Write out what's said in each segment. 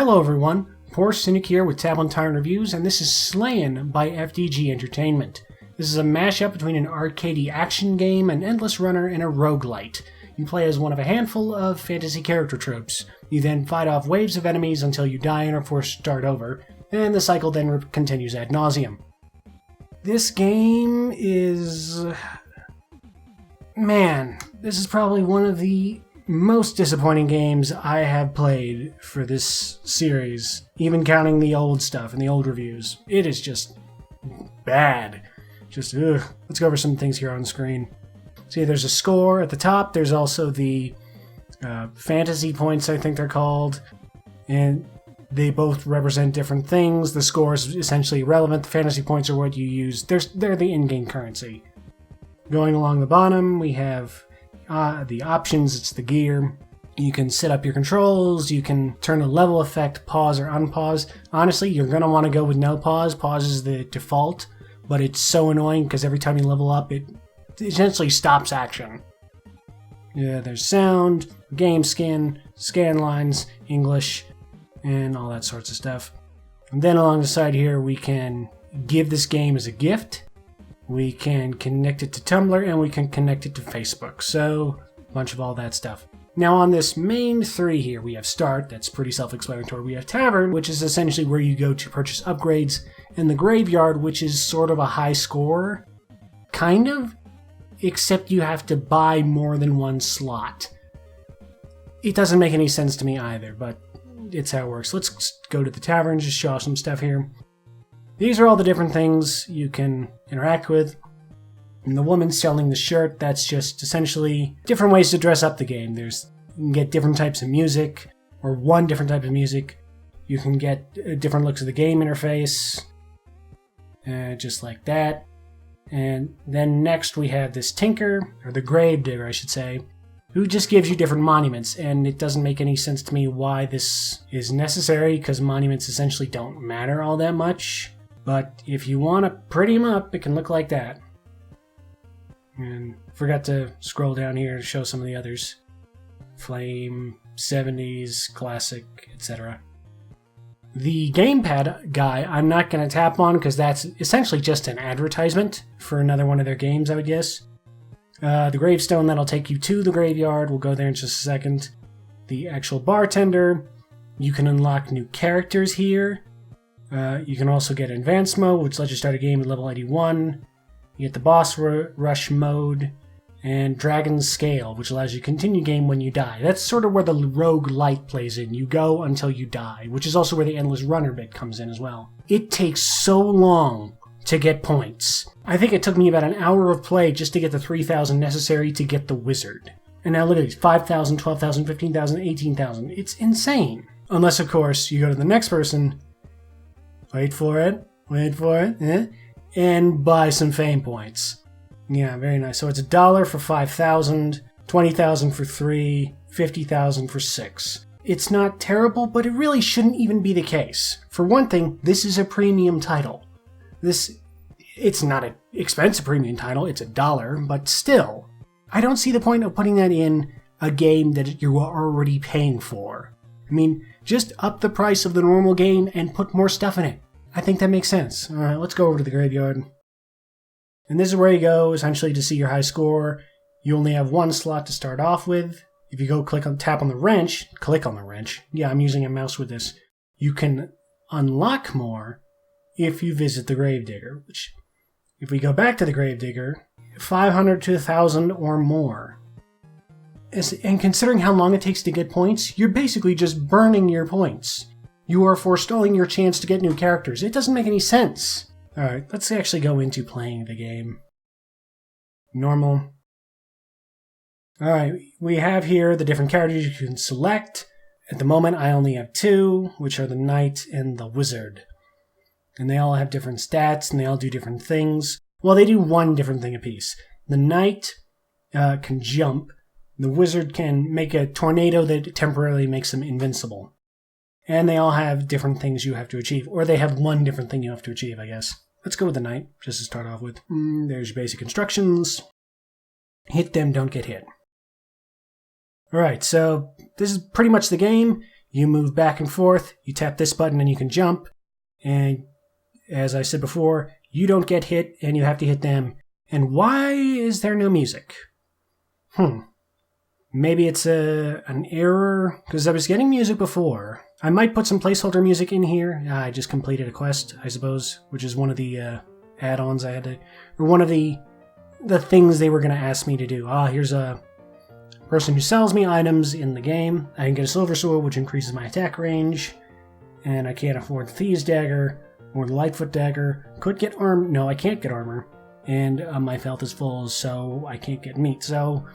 Hello everyone, Poor Cynic here with Tab on Tyrant Reviews, and this is Slayin by FDG Entertainment. This is a mashup between an arcadey action game, an endless runner, and a roguelite. You play as one of a handful of fantasy character tropes. You then fight off waves of enemies until you die and are forced to start over, and the cycle then continues ad nauseum. This game is... man, this is probably one of the most disappointing games I have played for this series, even counting the old stuff and the old reviews. It is just bad. Just, ugh. Let's go over some things here on screen. See, there's a score at the top. There's also the fantasy points, I think they're called, and they both represent different things. The score is essentially irrelevant. The fantasy points are what you use. They're the in-game currency. Going along the bottom, we have the options. It's the gear. You can set up your controls. You can turn a level effect, pause or unpause. Honestly, you're going to want to go with no pause. Pause is the default, but it's so annoying because every time you level up, it essentially stops action. Yeah, there's sound, game skin, scan lines, English, and all that sorts of stuff. And then along the side here, we can give this game as a gift. We can connect it to Tumblr, and we can connect it to Facebook. So, a bunch of all that stuff. Now on this main three here, we have Start, that's pretty self-explanatory. We have Tavern, which is essentially where you go to purchase upgrades, and the Graveyard, which is sort of a high score. Kind of, except you have to buy more than one slot. It doesn't make any sense to me either, but it's how it works. Let's go to the Tavern, just show off some stuff here. These are all the different things you can interact with. And the woman selling the shirt, that's just essentially different ways to dress up the game. You can get different types of music, or one different type of music. You can get different looks of the game interface, just like that. And then next we have this Tinker, or the Gravedigger I should say, who just gives you different monuments, and it doesn't make any sense to me why this is necessary, because monuments essentially don't matter all that much. But if you want to pretty them up, it can look like that. And forgot to scroll down here to show some of the others. Flame, 70s, Classic, etc. The gamepad guy I'm not going to tap on because that's essentially just an advertisement for another one of their games, I would guess. The gravestone, that'll take you to the graveyard. We'll go there in just a second. The actual bartender. You can unlock new characters here. You can also get advanced mode, which lets you start a game at level 81. You get the boss rush mode, and Dragon's Scale, which allows you to continue game when you die. That's sort of where the roguelite plays in. You go until you die, which is also where the endless runner bit comes in as well. It takes so long to get points. I think it took me about an hour of play just to get the 3,000 necessary to get the wizard. And now look at these, 5,000, 12,000, 15,000, 18,000. It's insane. Unless, of course, you go to the next person, wait for it, and buy some fame points. Yeah, very nice. So it's $1 for 5,000, 20,000 for 3, 50,000 for 6. It's not terrible, but it really shouldn't even be the case. For one thing, this is a premium title. It's not an expensive premium title, it's $1, but still, I don't see the point of putting that in a game that you are already paying for. I mean, just up the price of the normal game and put more stuff in it. I think that makes sense. Alright, let's go over to the graveyard. And this is where you go, essentially, to see your high score. You only have one slot to start off with. If you go tap on the wrench, click on the wrench. Yeah, I'm using a mouse with this. You can unlock more if you visit the Gravedigger, which, if we go back to the Gravedigger, 500 to 1,000 or more. And considering how long it takes to get points, you're basically just burning your points. You are forestalling your chance to get new characters. It doesn't make any sense. Alright, let's actually go into playing the game. Normal. Alright, we have here the different characters you can select. At the moment, I only have 2, which are the Knight and the Wizard. And they all have different stats, and they all do different things. Well, they do one different thing apiece. The Knight can jump. The Wizard can make a tornado that temporarily makes them invincible. And they all have different things you have to achieve. Or they have one different thing you have to achieve, I guess. Let's go with the Knight, just to start off with. There's your basic instructions. Hit them, don't get hit. Alright, so this is pretty much the game. You move back and forth, you tap this button and you can jump. And as I said before, you don't get hit and you have to hit them. And why is there no music? Maybe it's an error, because I was getting music before. I might put some placeholder music in here. I just completed a quest, I suppose, which is one of the add-ons I had to... Or one of the things they were going to ask me to do. Here's a person who sells me items in the game. I can get a silver sword, which increases my attack range. And I can't afford the Thieves' Dagger or the Lightfoot Dagger. Could get armor. No, I can't get armor. And my health is full, so I can't get meat. So,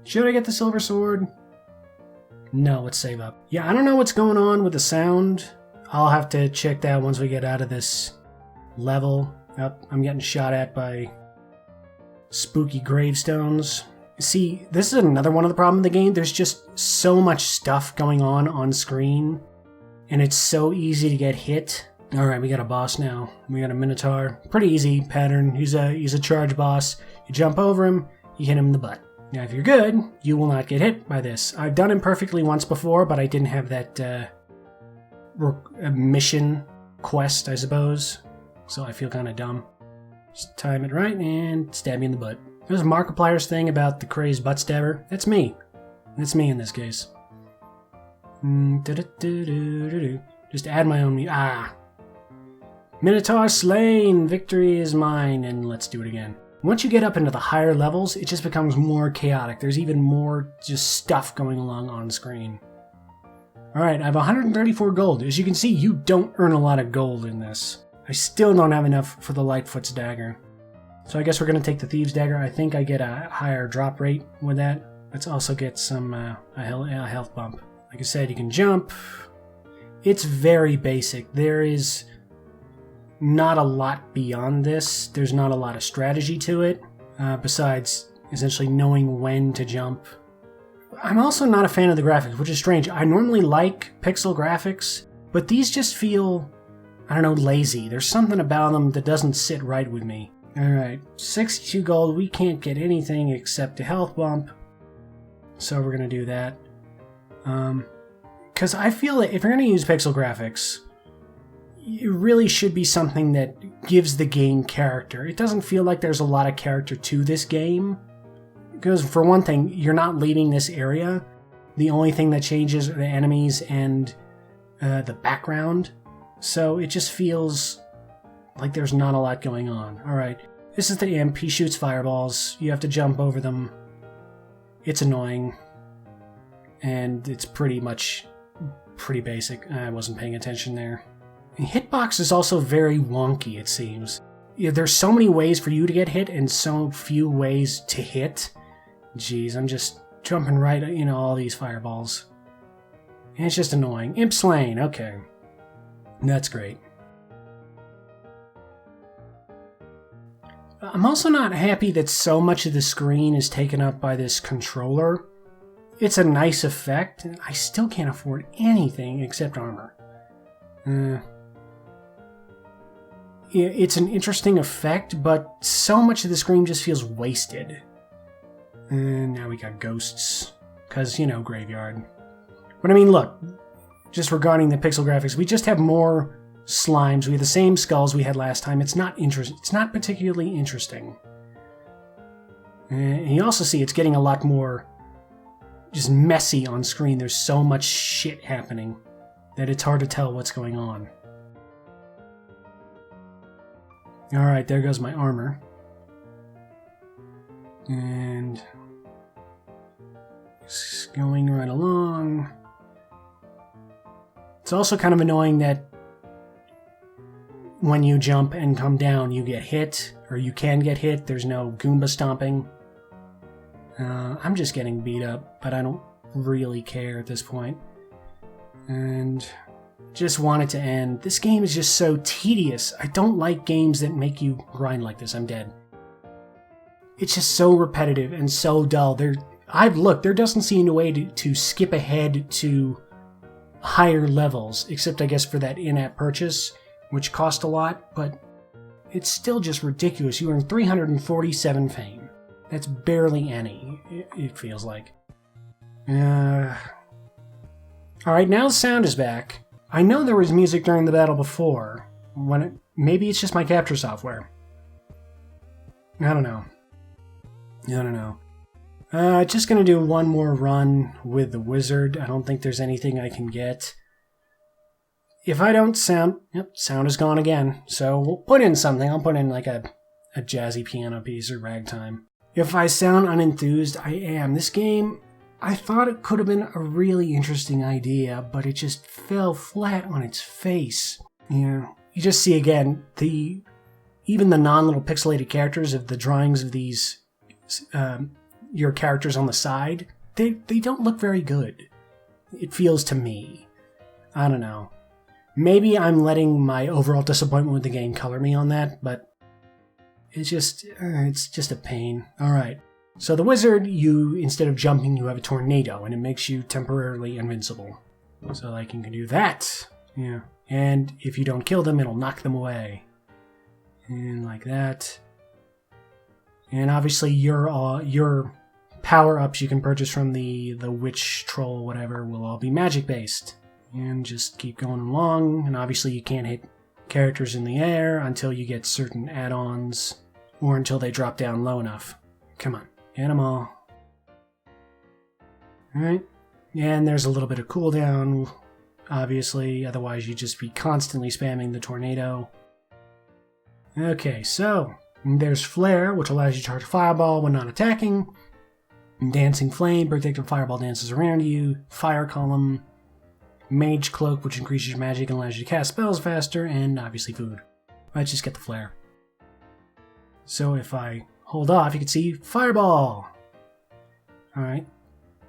should I get the silver sword? No, let's save up. Yeah, I don't know what's going on with the sound. I'll have to check that once we get out of this level. I'm getting shot at by spooky gravestones. See, this is another one of the problems of the game. There's just so much stuff going on screen, and it's so easy to get hit. Alright, we got a boss now. We got a Minotaur. Pretty easy pattern. He's a charge boss. You jump over him, you hit him in the butt. Now, if you're good, you will not get hit by this. I've done it perfectly once before, but I didn't have that mission quest, I suppose. So I feel kind of dumb. Just time it right and stab me in the butt. There's Markiplier's thing about the crazed butt stabber. That's me. That's me in this case. Just add my own... Minotaur slain! Victory is mine, and let's do it again. Once you get up into the higher levels, it just becomes more chaotic. There's even more just stuff going along on screen. Alright, I have 134 gold. As you can see, you don't earn a lot of gold in this. I still don't have enough for the Lightfoot's Dagger. So I guess we're going to take the Thieves' Dagger. I think I get a higher drop rate with that. Let's also get some a health bump. Like I said, you can jump. It's very basic. There is not a lot beyond this. There's not a lot of strategy to it, besides essentially knowing when to jump. I'm also not a fan of the graphics, which is strange. I normally like pixel graphics, but these just feel, I don't know, lazy. There's something about them that doesn't sit right with me. Alright, 62 gold. We can't get anything except a health bump, so we're going to do that. Because I feel that if you're going to use pixel graphics, it really should be something that gives the game character. It doesn't feel like there's a lot of character to this game. Because for one thing, you're not leaving this area. The only thing that changes are the enemies and the background. So it just feels like there's not a lot going on. Alright, this is the imp. He shoots fireballs. You have to jump over them. It's annoying. And it's pretty basic. I wasn't paying attention there. Hitbox is also very wonky, it seems. There's so many ways for you to get hit and so few ways to hit. Jeez, I'm just jumping right at, all these fireballs. And it's just annoying. Imp slain, okay. That's great. I'm also not happy that so much of the screen is taken up by this controller. It's a nice effect, and I still can't afford anything except armor. It's an interesting effect, but so much of the screen just feels wasted. And now we got ghosts, because, graveyard. But I mean, look, just regarding the pixel graphics, we just have more slimes. We have the same skulls we had last time. It's not particularly interesting. And you also see it's getting a lot more just messy on screen. There's so much shit happening that it's hard to tell what's going on. Alright, there goes my armor. And just going right along. It's also kind of annoying that when you jump and come down, you get hit, or you can get hit. There's no Goomba stomping. I'm just getting beat up, but I don't really care at this point. And just want it to end. This game is just so tedious. I don't like games that make you grind like this. I'm dead. It's just so repetitive and so dull. There doesn't seem a way to skip ahead to higher levels, except I guess for that in-app purchase, which cost a lot, but it's still just ridiculous. You earn 347 fame. That's barely any, it feels like. Alright, now the sound is back. I know there was music during the battle before. Maybe it's just my capture software. I don't know. Just gonna do one more run with the wizard. I don't think there's anything I can get. If I don't sound... Yep, sound is gone again. So we'll put in something. I'll put in like a jazzy piano piece or ragtime. If I sound unenthused, I am. This game, I thought it could have been a really interesting idea, but it just fell flat on its face. Yeah. You just see again, even the non-little pixelated characters of the drawings of these... your characters on the side, they don't look very good. It feels to me. I don't know. Maybe I'm letting my overall disappointment with the game color me on that, but it's just a pain. Alright, so the wizard, instead of jumping, you have a tornado, and it makes you temporarily invincible. So like you can do that. Yeah. And if you don't kill them, it'll knock them away. And like that. And obviously your power-ups you can purchase from the witch, troll, whatever, will all be magic-based. And just keep going along, and obviously you can't hit characters in the air until you get certain add-ons, or until they drop down low enough. Come on, hit them all. Alright, and there's a little bit of cooldown, obviously, otherwise you'd just be constantly spamming the tornado. Okay, so there's Flare, which allows you to charge a fireball when not attacking. Dancing Flame, protective fireball dances around you. Fire Column. Mage Cloak, which increases your magic and allows you to cast spells faster. And obviously food. Let's just get the Flare. So if I hold off, you can see Fireball. Alright.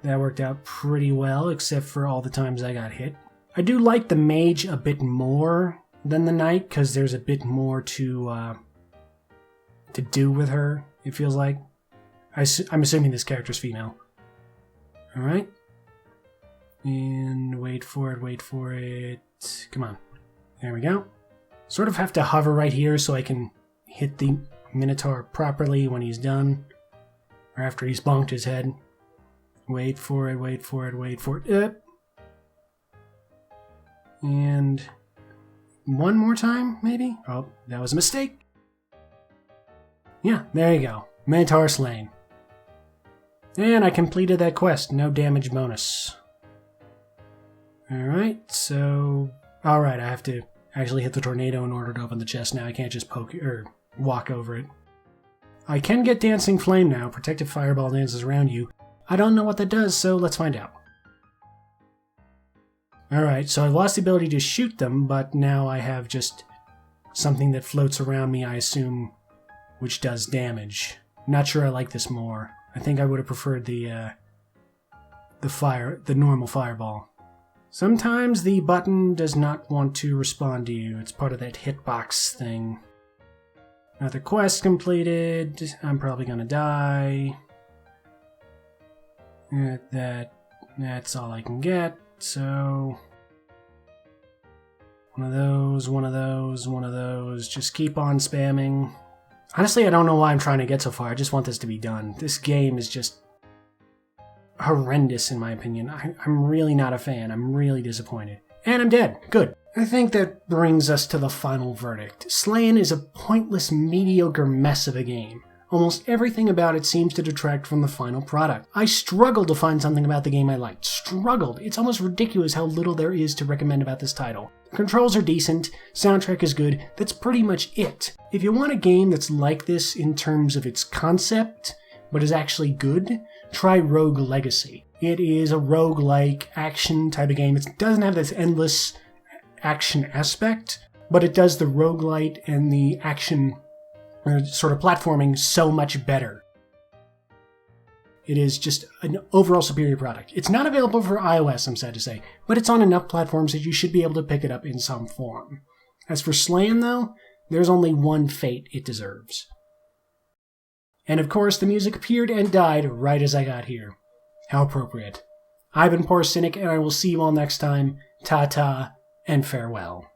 That worked out pretty well, except for all the times I got hit. I do like the Mage a bit more than the Knight, because there's a bit more to do with her, it feels like. I'm assuming this character's female. Alright. And wait for it. Come on. There we go. Sort of have to hover right here so I can hit the Minotaur properly when he's done. Or after he's bonked his head. Wait for it. And one more time, maybe? Oh, that was a mistake. Yeah, there you go. Minotaur slain. And I completed that quest. No damage bonus. Alright, so... Alright, I have to actually hit the tornado in order to open the chest now. I can't just poke or walk over it. I can get Dancing Flame now. Protective Fireball dances around you. I don't know what that does, so let's find out. Alright, so I lost the ability to shoot them, but now I have just something that floats around me, I assume, which does damage. Not sure I like this more. I think I would have preferred the normal fireball. Sometimes the button does not want to respond to you. It's part of that hitbox thing. Another quest completed. I'm probably gonna die. That's all I can get, so... One of those. Just keep on spamming. Honestly, I don't know why I'm trying to get so far. I just want this to be done. This game is just horrendous in my opinion. I'm really not a fan. I'm really disappointed. And I'm dead. Good. I think that brings us to the final verdict. Slayin is a pointless, mediocre mess of a game. Almost everything about it seems to detract from the final product. I struggled to find something about the game I liked. Struggled. It's almost ridiculous how little there is to recommend about this title. Controls are decent, soundtrack is good, that's pretty much it. If you want a game that's like this in terms of its concept, but is actually good, try Rogue Legacy. It is a roguelike action type of game. It doesn't have this endless action aspect, but it does the roguelite and the action sort of platforming so much better. It is just an overall superior product. It's not available for iOS, I'm sad to say, but it's on enough platforms that you should be able to pick it up in some form. As for Slayin, though, there's only one fate it deserves. And of course, the music appeared and died right as I got here. How appropriate. I've been Poor Cynic, and I will see you all next time. Ta-ta, and farewell.